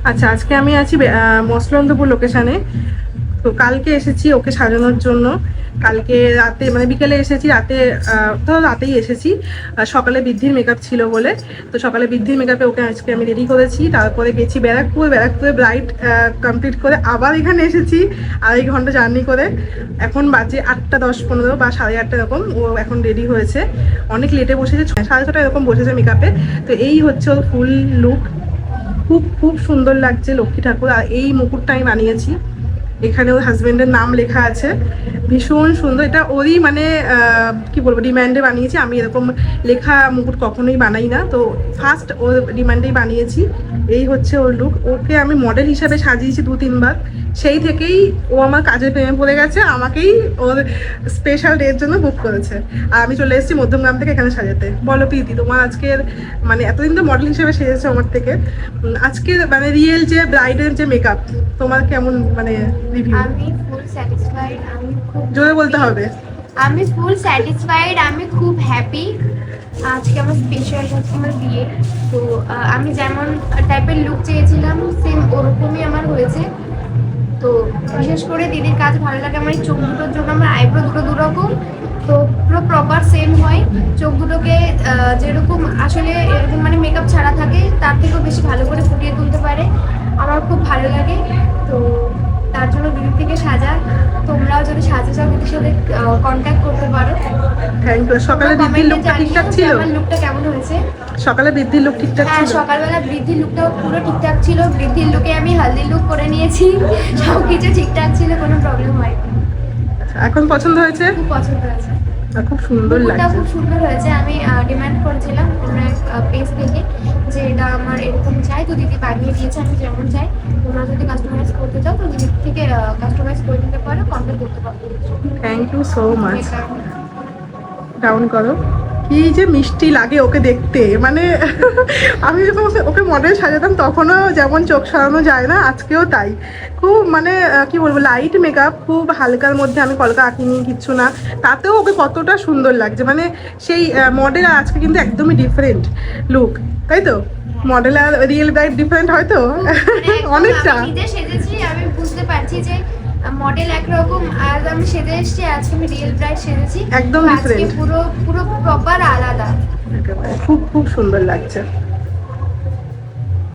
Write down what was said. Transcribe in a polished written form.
আচ্ছা, আজকে আমি আছি মসলন্দপুর লোকেশনে। তো কালকে এসেছি ওকে সাজানোর জন্য। কালকে রাতে মানে বিকেলে এসেছি, রাতেই এসেছি। সকালে বৃদ্ধির মেকআপ ছিল বলে, তো সকালে বৃদ্ধির মেকআপে ওকে আজকে আমি রেডি করেছি। তারপরে গেছি ব্যারাকপুরে ব্রাইড কমপ্লিট করে আবার এখানে এসেছি 2.5 ঘন্টা জার্নি করে। এখন বাজে 8:10-15 বা 8:30 এরকম। ও এখন রেডি হয়েছে, অনেক লেটে বসেছে, 6:30 এরকম বসেছে মেকআপে। তো এই হচ্ছে ওর ফুল লুক। খুব খুব সুন্দর লাগছে লক্ষ্মী ঠাকুর। আর এই মুকুটটা আমি বানিয়েছি, এখানে ওর হাজবেন্ডের নাম লেখা আছে, ভীষণ সুন্দর। এটা ওরই মানে কি বলবো, ডিমান্ডে বানিয়েছি। আমি এরকম লেখা মুকুট কখনোই বানাই না, তো ফার্স্ট ওর ডিমান্ডেই বানিয়েছি। এই হচ্ছে ওর লুক। ওকে আমি মডেল হিসাবে সাজিয়েছি 2-3 বার, সেই থেকেই ও আমার কাজের প্রেমে পড়ে গেছে, আমাকেই ওর স্পেশাল ডের জন্য বুক করেছে। আর আমি চলে এসেছি মধ্যমগ্রাম থেকে এখানে সাজাতে। বলো প্রীতি, তোমার আজকের মানে এতদিন তো মডেল হিসেবে সেজেছে আমার থেকে, আজকের মানে রিয়েল যে ব্রাইডের যে মেকআপ, তোমার কেমন মানে রিভিউ? আমি ফুল স্যাটিসফাইড। জোরে বলতে হবে। আমি ফুল স্যাটিসফাইড, আমি খুব হ্যাপি। আজকে আমার স্পেশাল হচ্ছে আমার বিয়ে। তো আমি যেমন টাইপের লুক চেয়েছিলাম সেম ওরকমই আমার হয়েছে। তো বিশেষ করে দিদির কাজ ভালো লাগে আমার এই চোখ দুটোর জন্য। আমার আইব্রো দুটো দুরকম, তো পুরো প্রপার সেম হয়। চোখ দুটোকে যেরকম আসলে এরকম মানে মেকআপ ছাড়া থাকে তার থেকেও বেশি ভালো করে ফুটিয়ে তুলতে পারে, আমার খুব ভালো লাগে। তো তার জন্য দিদির থেকে সাজা। তোমরাও যদি সাজা চাও দিদির সাথে কন্ট্যাক্ট করতে পারো। Thank you. সকালে বৃদ্ধির লুকটা ঠিকঠাক ছিল? আমার লুকটা কেমন হয়েছে? সকালে বৃদ্ধির লুক ঠিকঠাক ছিল? হ্যাঁ, সকালবেলা বৃদ্ধির লুকটাও পুরো ঠিকঠাক ছিল। বৃদ্ধির লুকে আমি হলদি লুক করে নিয়েছি, সব কিছু ঠিকঠাক ছিল, কোনো প্রবলেম হয়নি। এখন পছন্দ হয়েছে? খুব পছন্দ হয়েছে, খুব সুন্দর লাগছে। খুব সুন্দর হয়েছে। আমি ডিমান্ড করেছিলাম অন্য এক পেজ থেকে যে এটা আমার এরকম চাই, তো দিদি বানিয়ে দিয়েছে আমি যেমন চাই। তোমরা যদি কাস্টমাইজ করতে চাও তো দিদির থেকে কাস্টমাইজ করে দিতে পারো, কন্ট্যাক্ট করতে পারো। Thank you so much. Down করো। কি যে মিষ্টি লাগে ওকে দেখতে, মানে আমি যখন ওকে মডেল সাজাতাম তখনও যেমন চোখ সরানো যায় না, আজকেও তাই। খুব মানে কি বলবো, লাইট মেকআপ, খুব হালকার মধ্যে, আমি কলকা আঁকিনি কিচ্ছু না, তাতেও ওকে কতটা সুন্দর লাগছে। মানে সেই মডেল আর আজকে কিন্তু একদমই ডিফারেন্ট লুক, তাই তো? মডেল আর রিয়েল ব্রাইড ডিফারেন্ট হয়তো অনেকটা। আমি নিজে সেজেছি, আমি বুঝতে পারছি যে মডেল একরকম আর আমি সেজে এসেছি, আজকে আমি রিয়েল ব্রাইড সেজেছি, একদম ডিফারেন্ট, পুরো পুরো প্রপার আলাদা। খুব খুব সুন্দর লাগছে।